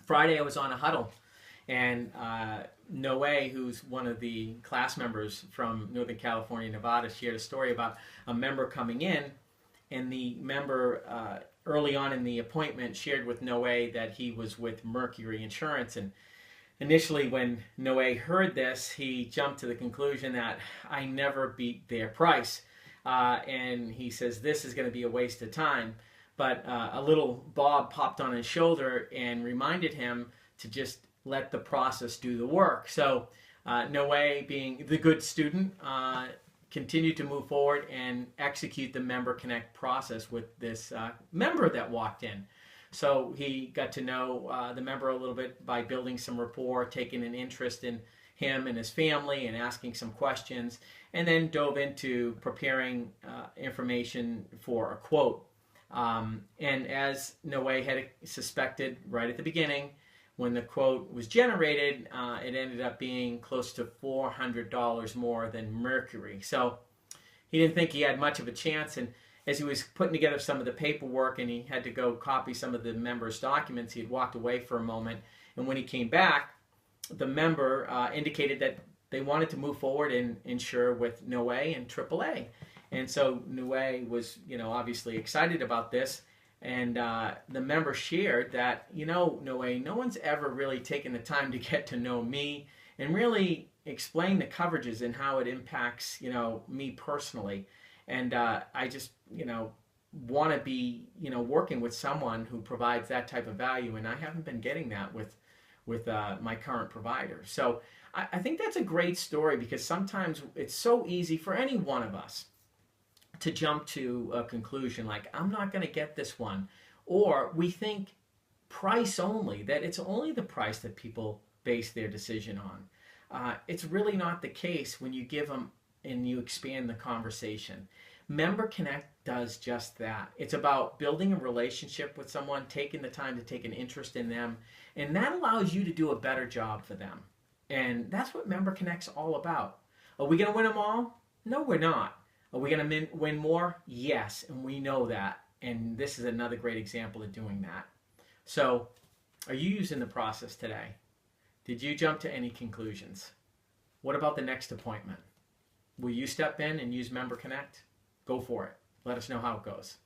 Friday I was on a huddle, and Noe, who's one of the class members from Northern California, Nevada, shared a story about a member coming in, and the member early on in the appointment shared with Noe that he was with Mercury Insurance. And initially, when Noe heard this, he jumped to the conclusion that I never beat their price. And he says, this is going to be a waste of time. But a little Bob popped on his shoulder and reminded him to just let the process do the work. So Noe, being the good student, continued to move forward and execute the Member Connect process with this member that walked in. So he got to know the member a little bit by building some rapport, taking an interest in him and his family and asking some questions, and then dove into preparing information for a quote. And as Noe had suspected right at the beginning, when the quote was generated, it ended up being close to $400 more than Mercury. So he didn't think he had much of a chance, and as he was putting together some of the paperwork and he had to go copy some of the member's documents, he had walked away for a moment, and when he came back, the member indicated that they wanted to move forward and insure with Noe and AAA. And so Noe was, obviously excited about this. And the member shared that, Noe, no one's ever really taken the time to get to know me and really explain the coverages and how it impacts, me personally. And I just, want to be, working with someone who provides that type of value. And I haven't been getting that with my current provider. So I think that's a great story, because sometimes it's so easy for any one of us to jump to a conclusion like, I'm not going to get this one. Or we think price only, that it's only the price that people base their decision on. It's really not the case when you give them and you expand the conversation. Member Connect does just that. It's about building a relationship with someone, taking the time to take an interest in them, and that allows you to do a better job for them. And that's what Member Connect's all about. Are we going to win them all? No, we're not. Are we going to win more? Yes, and we know that. And this is another great example of doing that. So, are you using the process today? Did you jump to any conclusions? What about the next appointment? Will you step in and use Member Connect? Go for it. Let us know how it goes.